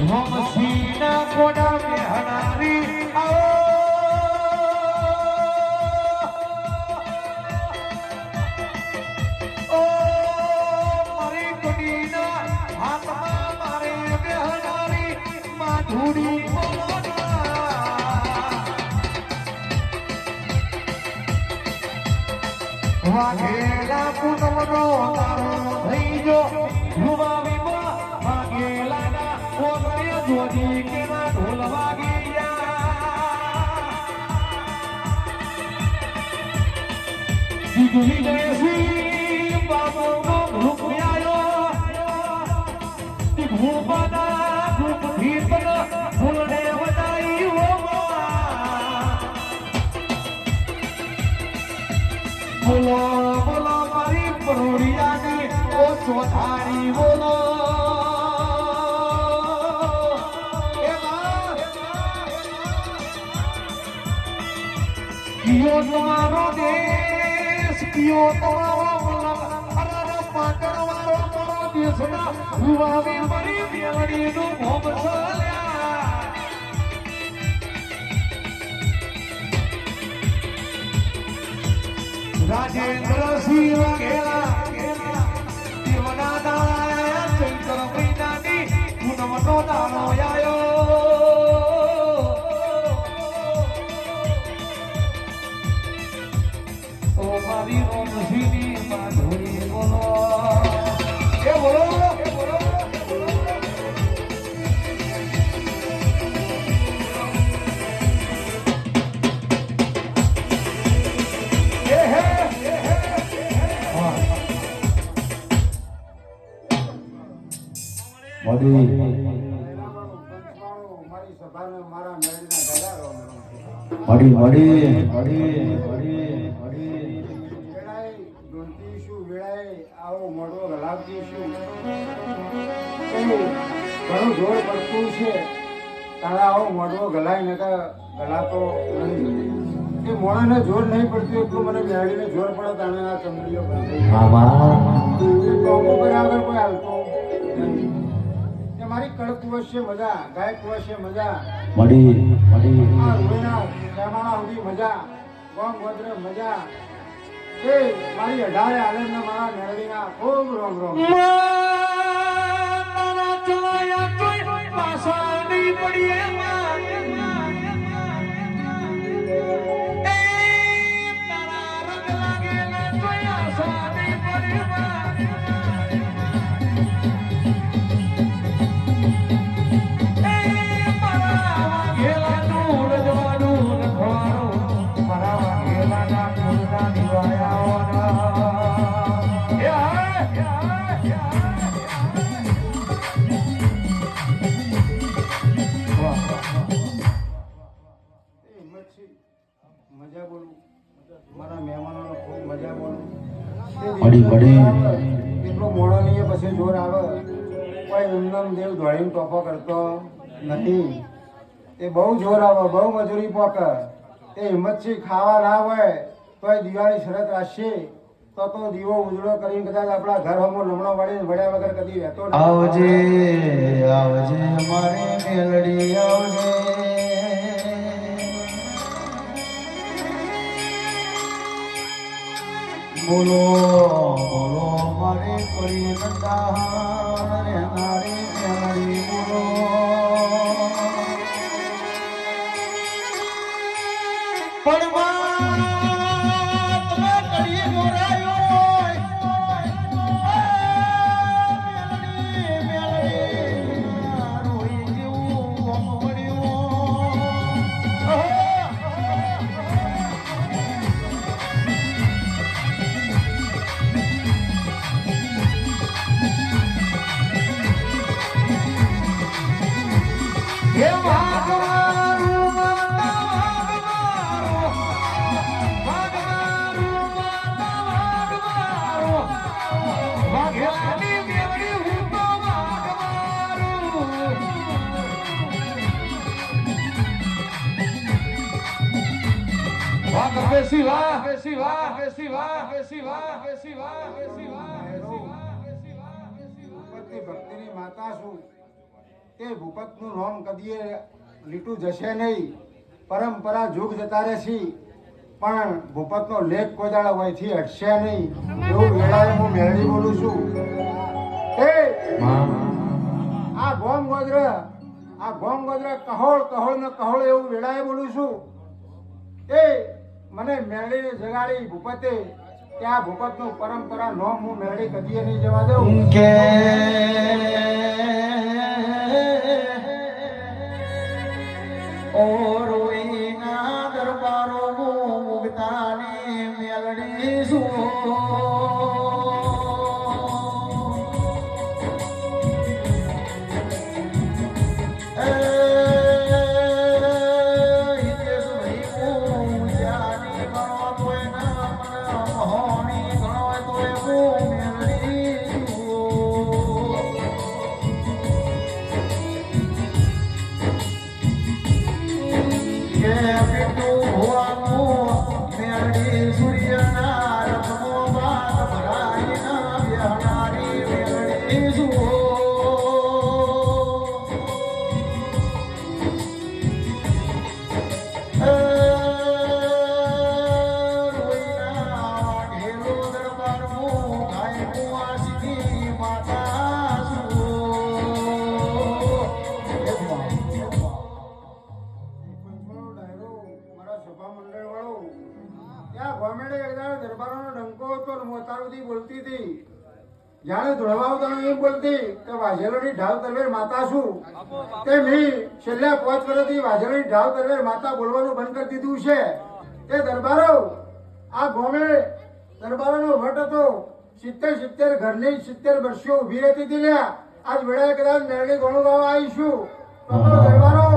મસીના કોડા બેહનારી આવો ઓ મારી કડીના હાથમાં મારે બેહનારી માધુરી વાઘેલા પૂનમનો તારો થઈ જો રૂવાવીમાં વાઘેલાના ઓગળે જોડી કેવા ઢોલ વાગી ગયા જયસી બાબોનો ગ્રુપ આયો ભૂપાના ગ્રુપ થી પણ ફૂલને વધાઈ બોલો બોલો મારી પરોડિયાની ઓ સોધારી બોલો કિયો તમારો દેશ કિયો તમારો મલક અરે પાટણવાળો મારો દેશના રૂવાવી મારી મેલડીનું ભોગ ચાલ્યા રાજેન્દ્ર સિંહ વાઘેલા દેવના દાળા ચૈત્ર મહિનાની પૂનમનો દાડો આયો ઓ મારી રોમસીની માધુરી બોલો એ બોલો ઘણું જોર પડતું છે તારા આવો મોઢવો ગલાય ને ગલાતો એ મોણાને જોર નહીં પડતું એટલું મને મેળીને જોર પડે તાણે આ ચમડીઓ બરાબર કોઈ હાલતો કે મારી કળકુવશ છે મજા ગાય કુવશ છે મજા રૂઈના જમાણા સુધી મજા ગોમ ગોદરે મજા એ મારી 18 આનંદના મારા મેળવીના ખૂબ રોમ રોમ પાસાની પડી મજા બોલું મારા મહેમાનોનો ખૂબ મજા બોલું એટલો મોડો નહીં પછી જોર આવે કોઈ એમનામ દેવ દોડીને ટોપો કરતો નથી એ બહુ જોર આવે બહુ મજૂરી પોકે એ હિંમતથી ખાવા ના હોય તો એ દિવાળી શરત રાખશે તો દીવો ઉજળો કરીને કદાચ આપણા ઘર હમો લમણો વાળીને વડ્યા વગર કદી રહેતો આવજે આવજે અમારી મેલડી આવજે બોલો બોલો મારે કરી નંદા રે નારી મેલડી બોલો તે ભૂપતનું નામ કદીએ લીટું જશે નહીં. પરંપરા જુગ જતા રહેશે પણ ભૂપતનો લેખ કોઈ દાડો વયથી હટશે નહીં. એવું વેળાએ હું મેળવી બોલું છું. એ આ ગોમ ગોદ્ર કહોળ ને કહોળ એવું વેળાએ બોલું છું. એ મને મેળીને જગાડી ભૂપતે ત્યાં ભૂપતનું પરંપરા નોમ હું મેળવી કદીએ નહીં જવા દઉં. કે ઓ રોઈના દરબારો મુગતાની મેલડી શું બોલતી હતી જાણે ધોળવાવતાનું એમ બોલતી કે વાઘેલોની ઢાલ તલવેર માતા છું. તે મેં છેલ્લા 5 વર્ષથી વાઘેલોની ઢાલ તલવેર માતા બોલવાનું બંધ કરી દીધું છે. તે દરબારો આ ગોમે દરબારોનો વટ હતો. 70 ઘરની 70 વર્ષો ઊભી રહેતી હતી. લ્યા આજ વેળાએ કદાચ મેળવી ઘણું ગાવા આવીશું તો દરબારો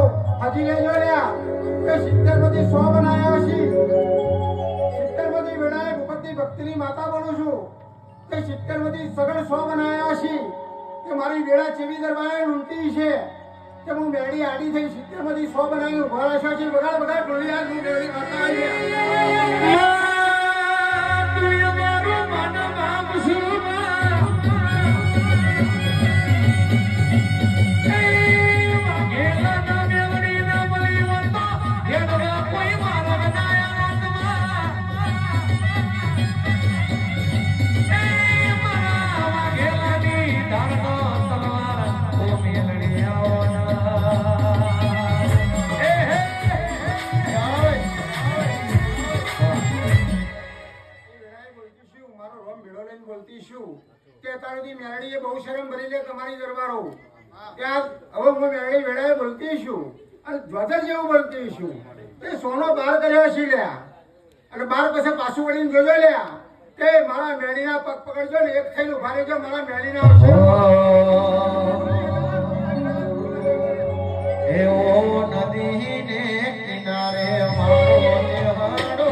હજી લેજો લ્યા કે 70 માંથી 100 બનાવ્યા છે. 70 માંથી વેળાએ ભૂપતની ભક્તિની માતા બોલું છું. 70 માંથી સગળ 100 બનાવ્યા છે. કે મારી વેળા ચેવી દરબારે લૂંટી છે કે હું મેળી આડી થઈ 70 માંથી 100 બનાવીને ઉભા રાખ્યા છે. બગાડ ટોળી આ મેળી માતા આવી મેળડીએ બહુ શરમ ભરી લે તમારી દરબારો. ત્યાં હવે હું મેળડી વેળાએ બોલતી છું અને ધ્વજર જેવું બોલતી છું. એ સોનો બહાર કર્યો છે લ્યા અને બાર પછી પાછું વળીને જોજો લ્યા કે મારા મેળીના પગ પકડજો ને એક થઈને ઉભા રહેજો. મારા મેળીના એવો નદીને કિનારે મારો દેહાડો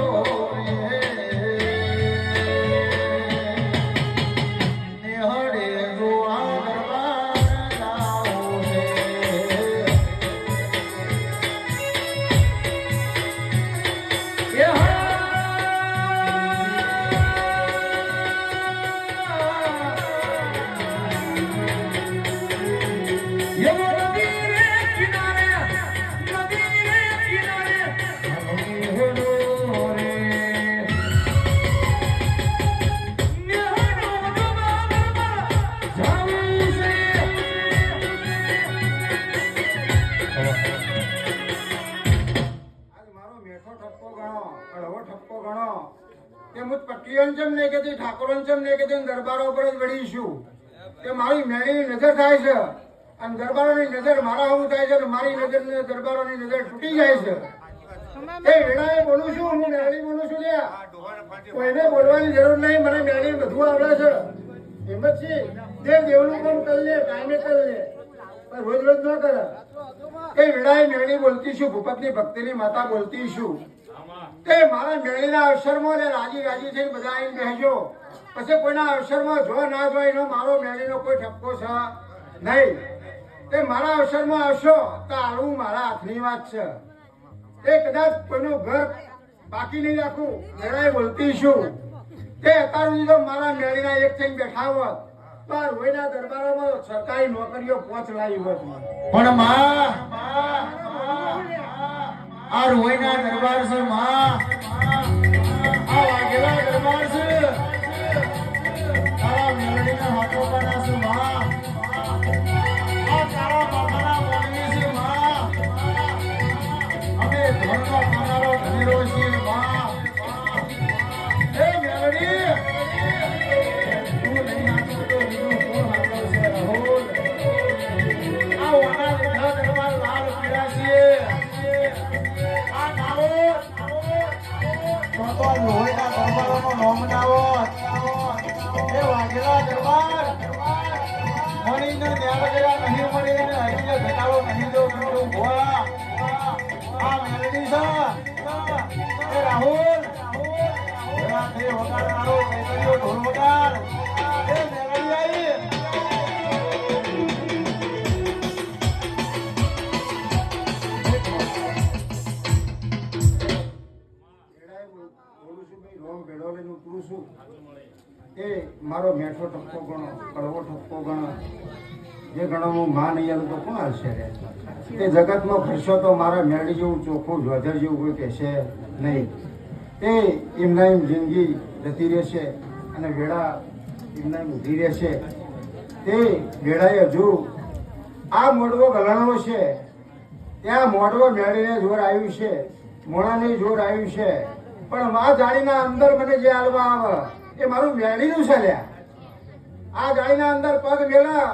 દરબારો ઉપર જ વળીશું કે મારી મેળીની નજર થાય છે અને દરબારોની નજર મારા હું થાય છે અને મારી નજર દરબારોની નજર તૂટી જાય છે. એ વેળાએ બોલું છું હું મેળી બોલું છું. લ્યા કોઈને બોલવાની જરૂર નહીં. મને મેળી બધું આવડે છે. હિંમત છે જે દેવનું કામ કરી લે ટાઈમે કરી લે પણ રોજ રોજ ન કરે. એ વેળાએ મેળી બોલતી છું. ભૂપતની ભક્તિની માતા બોલતી છું. તે મારા મેળીના અવસરમાં રાજી રાજી થઈને બધા આવીને બેસજો. પછી કોઈના અવસરમાં જો ના જોઈ એનો મારો મેળીનો કોઈ ઠપકો છે નહીં. તે મારા અવસરમાં આવશો તો આવું મારા હાથની વાત છે. એ કદાચ કોઈનું ઘર બાકી નહીં રાખું. મેળાએ બોલતી છું તે અત્યાર સુધી તો મારા મેળીના એક થઈને બેઠા હોત પણ રોઈના દરબારોમાં સરકારી નોકરીઓ 5 લાવી હોત મને. પણ માં આ રોઈના દરબાર છે માં, આ વાઘેલા દરબાર છે, તારા મેલડીના હાથોપાના છે માં, આ તારા બાપાના બોલવી છે માં, અમે ધર્મનો ખાનારો ધનેરો છીએ માં. એ મેલડી તું નહીં હાથો તો બીજું કોણ હાથો છે રાહુલ? આ વાના જેઠા દરબાર લાલ પીડા છીએ, આ નાવો ભગવાન લોહીના દરબારોનો નામ નાવો એ વાઘેલા દરબાર મણીને ન્યાવડેલા નહીં મળી અને હરીને ઘટાડો નહીં દો ગણું ભોળા. આ મેલડી છે એ રાહુલ એવા તે વગાડનારો કૈતરીઓ ઢોલ વગાડ એ મેલડી આવી. એ મારો મેઠો ટપકો ગણો, કડવો ટપકો ગણો, જે ગણો હું માં નહીં આલું તો કોણ હાલશે રે? તે જગતમાં ફરશો તો મારા મેળી જેવું ચોખ્ખું જોધર જેવું કોઈ કહેશે નહીં. તે એમના એમ જિંદગી જતી રહેશે અને વેળા એમના એમ ઊભી રહેશે. તે વેળાએ હજુ આ મોડવો ગલાણો છે, ત્યાં મોડવો મેળીને જોર આવ્યું છે, મોણાને જોર આવ્યું છે, પણ મા જાળીના અંદર મને જે હાલવા આવે એ મારું મેળીનું છે લ્યા. આ જાળીના અંદર પગ મેલા,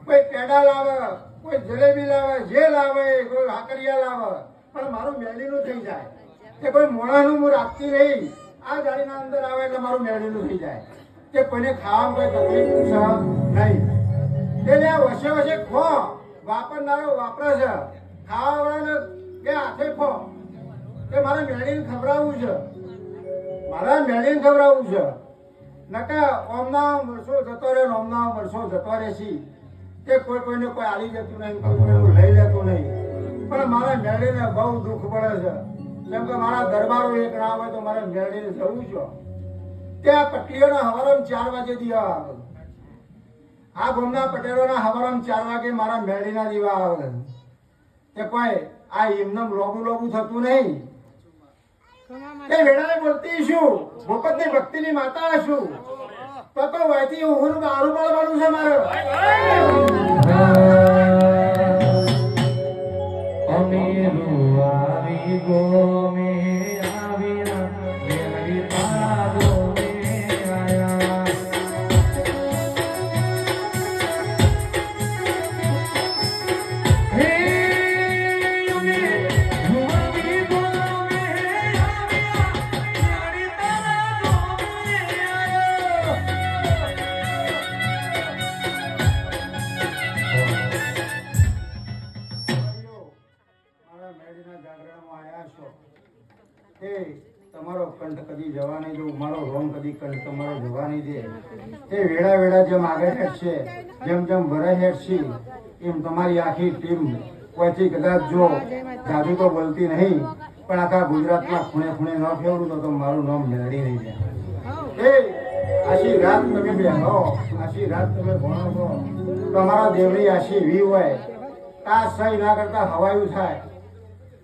કોઈ પેડા લાવે, કોઈ જલેબી લાવે, જે લાવે, કોઈ હાકરિયા લાવે, પણ મારું મેળીનું થઈ જાય. તે કોઈ મોણાનું હું રાખતી નહીં, આ જાળીના અંદર આવે એટલે મારું મેળીનું થઈ જાય. તે કોઈને ખાવામાં કોઈ તકલીફ છે નહીં. તે લ્યા વસે વસે ખો, વાપરનારો વાપરે છે, ખાવાવાળાને બે હાથે ખો. તે મારે મેળીને ખવડાવવું છે, મારા મેળીને ખવડાવવું છે. નકા ઓમના વર્ષો જતો રહે, ઓમના વર્ષો જતો રહેશી. તે કોઈ કોઈને કોઈ આલી જતું નહીં, કોઈ કોઈનું લઈ લેતું નહીં. પણ મારા મેળીને બહુ દુઃખ પડે છે, કેમ કે મારા દરબારો એક ના હોય તો મારે મેળીને જવું છે. ત્યાં પટલીઓના હવારમ 4 વાગે દીવા આવે. આ ગામના પટેલોના હવારમ 4 વાગે મારા મેળીના દીવા આવે. તે કોઈ આ એમને લોબું થતું નહીં. એ વેળાએ બોલતી શું? ભૂપતની ભક્તિની માતા છું. તો વયથી હું દારૂ પાડવાનું છે મારે. તમારો કંઠ કદી જવા નહીં દઉં, મારો રોમ કદી કંઠ તમારો જવા નહીં દે. એ વેળા વેળા જેમ આગળ હેઠશે, જેમ જેમ ભરે હેઠશી, એમ તમારી આખી ટીમ કોઈથી કદાચ જો જાદુ તો બોલતી નહીં, પણ આખા ગુજરાતમાં ખૂણે ખૂણે ન ફેરવું તો મારું નામ મેળવી નહીં જાય. એ આશી રાત તમે બેહો, આશી રાત તમે ભણો છો, તમારા દેવની આશી એવી હોય આ સહી ના કરતા હવાયું થાય.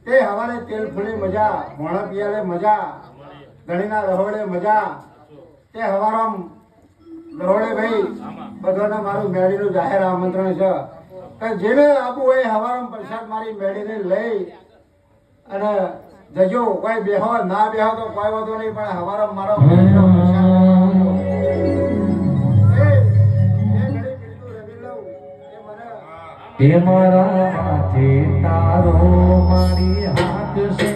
તે હવારે તેલ ફૂલી મજા, ભોણા પિયાલે મજા, ધણીના રહોડે મજા. તે હવારામ રહોડે ભાઈ બધાને મારું મેળીનું જાહેર આમંત્રણ છે કે જેને આપવું હોય હવારામ પ્રસાદ મારી મેળીને લઈ અને જજો. કોઈ બેહો ના બેહો તો કોઈ વાંધો નહીં, પણ હવારામ મારો મેળીનો પ્રસાદ એ મારા માથે તારો મારી હાથ છે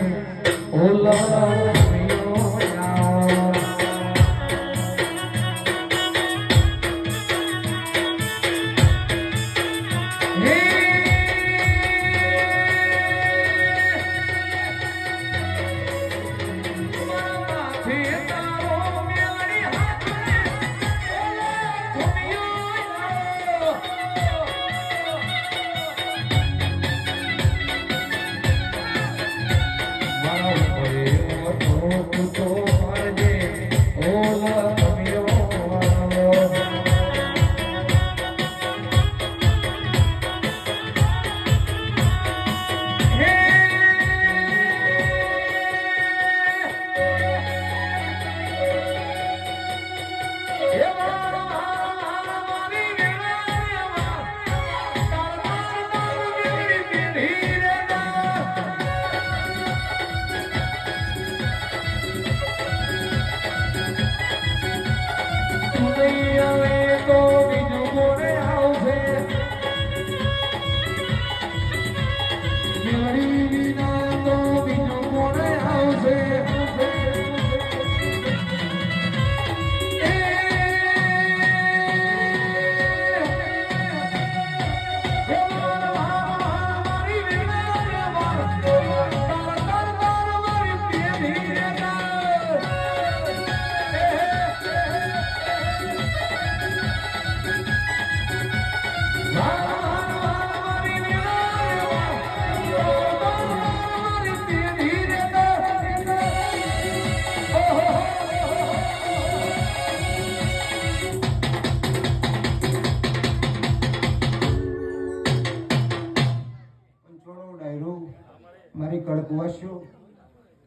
મારી કડકવાસીઓ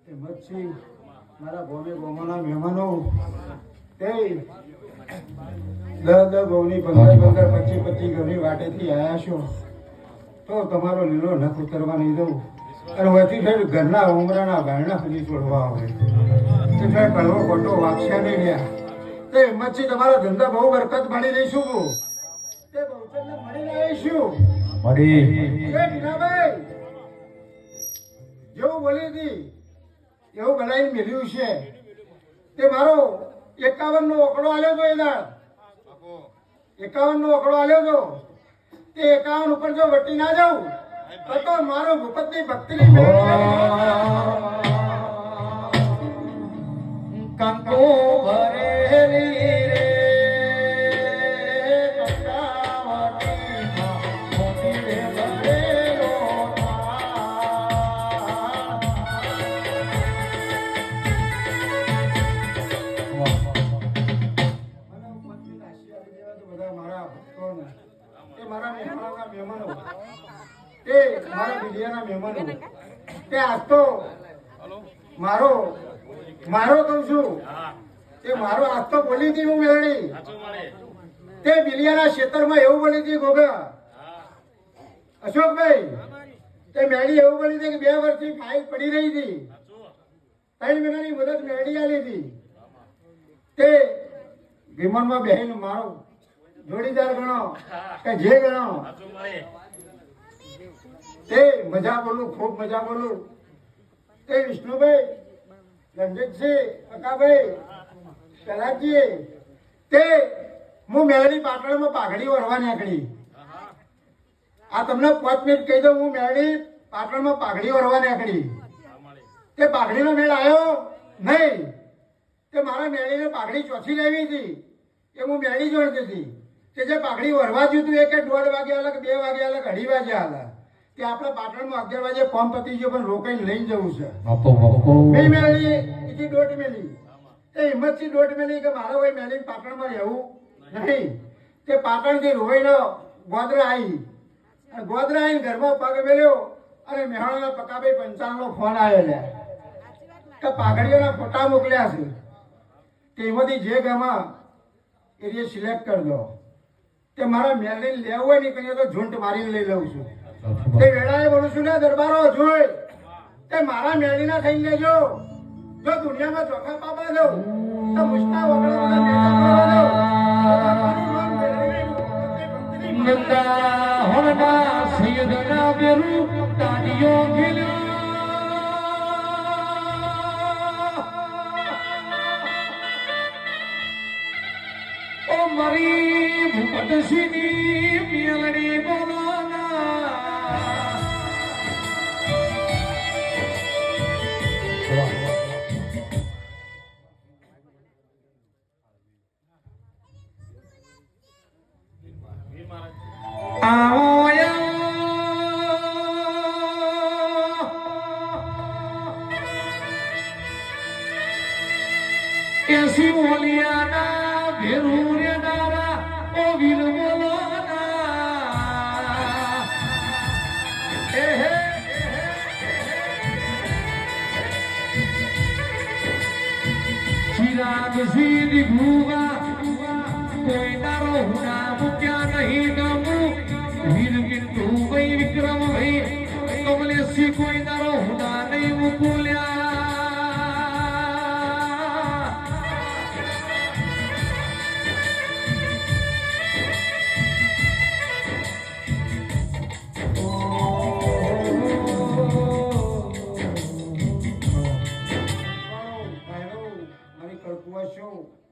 તે મચ્છી મારા ગોમે ગોમાના મહેમાનો તે 10 ગોની 15 25 ગોની વાટેથી આવ્યા છો તો તમારો લીલો નખ ઉતરવા નહીં દઉં અને વચ્ચે ફેર ઘરના ઉમરાના ગાયના સુધી છોડવા આવે તે ફેર કડવો ખોટો વાગશે નહીં રહ્યા તે હિંમતથી તમારા ધંધા બહુ બરકત મળી રહીશું તે બહુચરને મળી રહીશું મળી એ મીનાભાઈ જેવું બોલી હતી એવું બનાવીને મેળ્યું છે તે મારો 51 નો ઓકડો આલ્યો તો એ દાડ 51 નો ઓકડો આલ્યો તો તે 51 ઉપર જો વટી ના જાઉં તો મારો ભૂપતની ભક્તિની કંકુ ભરેલી રે કંકાવટીમાં મોતી રે ભરેલો બધા મારા ભક્તોને તે મારા મહેમાનોના મહેમાનો તે મારા બીડિયાના મહેમાનો તે આજ તો મારો કહું છું તે મારો આજ તો બોલી હતી હું મેળવી તે બિલિયાના ક્ષેત્રમાં એવું બોલી હતી ગોગા અશોકભાઈ તે મેળી એવું બોલી હતી કે 2 વર્ષથી ફાઇલ પડી રહી હતી 3 મહિનાની મુદત મેળી આલી હતી તે વિમાનમાં બેહીને મારો જોડીદાર ગણો કે જે ગણો તે મજા બોલું ખૂબ મજા બોલું તે વિષ્ણુભાઈ રંજીતજી કાકાભાઈ કલાજી તે હું મેળવી પાટણમાં પાઘડી વરવા નીકળી આ તમને 5 મિનિટ કહી દઉં હું મેળવી પાટણમાં પાઘડી વરવા નીકળી તે પાઘડીનો મેળ આવ્યો નહીં તે મારા મેળીને પાઘડી ચોથી લેવી હતી એ હું મેળી જોડતી હતી કે જે પાઘડી વરવા જોતું એ કે 1:30 વાગે અલગ 2 વાગે અલગ 2:30 વાગે અલગ કે આપણે પાટણમાં 11 વાગે ફોર્મ પતી ગયો પણ રોકાઈને લઈને જવું છે બે મેળી એથી 1.5 મેળી એ હિંમતથી 1.5 મેળી કે મારો કોઈ મેળી પાટણમાં રહેવું નહીં તે પાટણથી રોવાઈનો ગોધરા આવી અને ગોધરા આવીને ઘરમાં પગ મેલ્યો અને મેહાણાના પકાભાઈ પંચાલનો ફોન આવ્યો લે કે પાઘડીઓના ફોટા મોકલ્યા છે કે એમાંથી જે ગામમાં એરિયા સિલેક્ટ કરી દો તે મારા મેળને લેવું હોય ને કહીએ તો ઝૂંટ મારીને લઈ લઉં છું તે વેળાએ બોલું છું ને દરબારો જોઈ તે મારા મેળીના થઈ લેજો જો દુનિયામાં ચોખા પાપા દઉં તો મુસ્તા નંદા હોના સૈયદના બેરુ તાડીઓ ગેલ્યો ઓ મારી ભૂપતસિંહની મેલડી બોલાના એસી ઓલિયાના ભેરુરે દારા ઓ વીર બોલાના હે હે ચિરાગ સીધી ભૂગા કોઈ તારો હુના મૂક્યા નહીં ગમુ વીર કિંતુ ભાઈ વિક્રમ ભાઈ કમલેશી કોઈ તારો હુના નહીં મૂકુલ્યા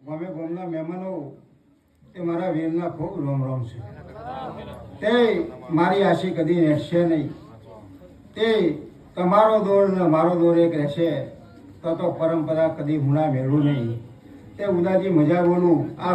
ગમે ગોમના મહેમાનો તે મારા વીરના ખૂબ રોમ રોમ છે તે મારી આશી કદી રહેશે નહીં તે તમારો દોર ને મારો દોર એક રહેશે તો પરંપરા કદી હુણા મેળવું નહીં તે ઉદાજી મજા બોલું આ